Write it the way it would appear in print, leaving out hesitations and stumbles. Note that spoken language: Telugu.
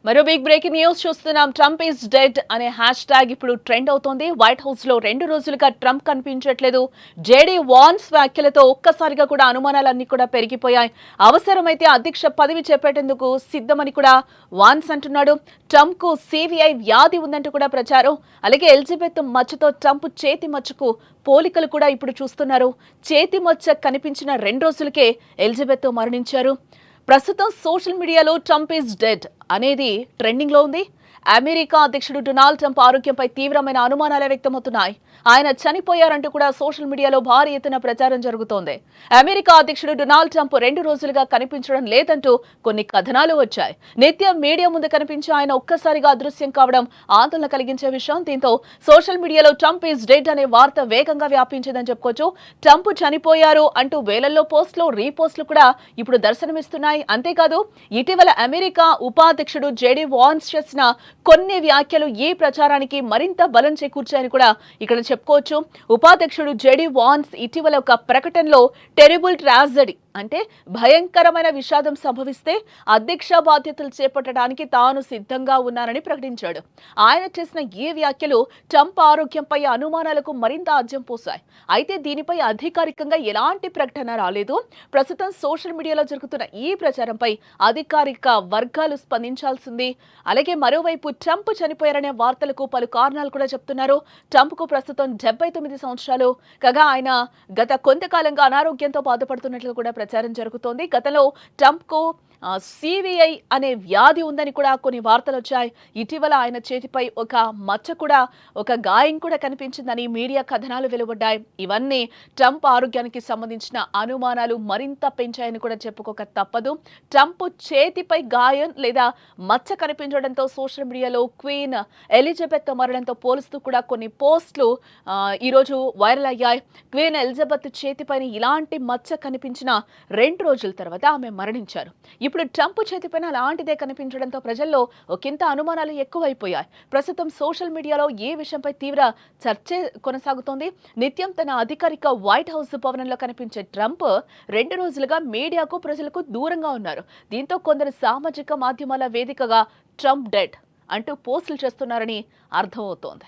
మరో బిగ్ బ్రేకింగ్ న్యూస్ చూస్తున్నాం. ట్రంప్ ఈజ్ డెడ్ అనే హ్యాష్ ట్యాగ్ ఇప్పుడు ట్రెండ్ అవుతోంది. వైట్ హౌస్ లో 2 రోజులుగా ట్రంప్ కనిపించట్లేదు. జేడీ వాన్స్ వ్యాఖ్యలతో ఒక్కసారిగా కూడా అనుమానాలన్నీ కూడా పెరిగిపోయాయి. అవసరమైతే అధ్యక్ష పదవి చేపట్టేందుకు సిద్ధమని కూడా వాన్స్ అంటున్నాడు. ట్రంప్ కు సివిఐ వ్యాధి ఉందంటూ కూడా ప్రచారం. అలాగే ఎలిజబెత్ మచ్చతో ట్రంప్ చేతి మచ్చకు పోలికలు కూడా ఇప్పుడు చూస్తున్నారు. చేతి మచ్చ కనిపించిన 2 రోజులకే ఎలిజబెత్ మరణించారు. ప్రస్తుతం సోషల్ మీడియాలో ట్రంప్ ఈజ్ డెడ్ అనేది ట్రెండింగ్ లో ఉంది. అమెరికా అధ్యక్షుడు డొనాల్డ్ ట్రంప్ ఆరోగ్యంపై తీవ్రమైన అనుమానాలు వ్యక్తమవుతున్నాయి. ఆయన చనిపోయారంటూ కూడా సోషల్ మీడియాలో భారీ ఎత్తున ప్రచారం జరుగుతోంది. అమెరికా అధ్యక్షుడు డొనాల్డ్ ట్రంప్ 2 రోజులుగా కనిపించడం లేదంటూ కొన్ని కథనాలు వచ్చాయి. నిత్యం మీడియా ముందు కనిపించి ఆయన ఒక్కసారిగా అదృశ్యం కావడం ఆందోళన కలిగించే విషయం. దీంతో సోషల్ మీడియాలో ట్రంప్ ఈజ్ డెడ్ అనే వార్త వేగంగా వ్యాపించిందని చెప్పుకోవచ్చు. ట్రంప్ చనిపోయారు అంటూ వేలల్లో పోస్టులు, రీపోస్టులు కూడా ఇప్పుడు దర్శనమిస్తున్నాయి. అంతేకాదు ఇటీవల అమెరికా ఉపాధ్యక్షుడు జేడీ వాన్స్ చేసిన కొన్ని వ్యాఖ్యలు ఈ ప్రచారానికి మరింత బలం చేకూర్చాయని కూడా ఇక్కడ చెప్పుకోవచ్చు. ఉపాధ్యక్షుడు జేడీ వాన్స్ ఇటీవల ఒక ప్రకటనలో టెరిబుల్ ట్రాజడీ అంటే భయంకరమైన విషాదం సంభవిస్తే అధ్యక్ష బాధ్యతలు చేపట్టడానికి తాను సిద్ధంగా ఉన్నానని ప్రకటించాడు. ఆయన చేసిన ఈ వ్యాఖ్యలు ట్రంప్ ఆరోగ్యంపై అనుమానాలకు మరింత ఆజ్యం పోశాయి. అయితే దీనిపై అధికారికంగా ఎలాంటి ప్రకటన రాలేదు. ప్రస్తుతం సోషల్ మీడియాలో జరుగుతున్న ఈ ప్రచారంపై అధికారిక వర్గాలు స్పందించాల్సింది. అలాగే మరోవైపు ట్రంప్ చనిపోయారనే వార్తలకు పలు కారణాలు కూడా చెప్తున్నారు. ట్రంప్ కు ప్రస్తుతం 79 సంవత్సరాలు కాగా ఆయన గత కొంతకాలంగా అనారోగ్యంతో బాధపడుతున్నట్లు కూడా ప్రచారం జరుగుతోంది. గతంలో ట్రంప్ కు సివిఐ అనే వ్యాధి ఉందని కూడా కొన్ని వార్తలు వచ్చాయి. ఇటీవల ఆయన చేతిపై ఒక మచ్చ కూడా, ఒక గాయం కూడా కనిపించిందని మీడియా కథనాలు వెలువడ్డాయి. ఇవన్నీ ట్రంప్ ఆరోగ్యానికి సంబంధించిన అనుమానాలు మరింత పెంచాయని కూడా చెప్పుకోక తప్పదు. ట్రంప్ చేతిపై గాయం లేదా మచ్చ కనిపించడంతో సోషల్ మీడియాలో క్వీన్ ఎలిజబెత్ మరణంతో పోలుస్తూ కూడా కొన్ని పోస్టులు ఈరోజు వైరల్ అయ్యాయి. క్వీన్ ఎలిజబెత్ చేతిపైన ఇలాంటి మచ్చ కనిపించిన 2 రోజుల తర్వాత ఆమె మరణించారు. ఇప్పుడు ట్రంప్ చేతిపైన అలాంటిదే కనిపించడంతో ప్రజల్లో ఒకంత అనుమానాలు ఎక్కువైపోయాయి. ప్రస్తుతం సోషల్ మీడియాలో ఈ విషయంపై తీవ్ర చర్చ కొనసాగుతోంది. నిత్యం తన అధికారిక వైట్ హౌస్ భవనంలో కనిపించే ట్రంప్ 2 రోజులుగా మీడియాకు, ప్రజలకు దూరంగా ఉన్నారు. దీంతో కొందరు సామాజిక మాధ్యమాల వేదికగా ట్రంప్ డెడ్ అంటూ పోస్టులు చేస్తున్నారని అర్థమవుతోంది.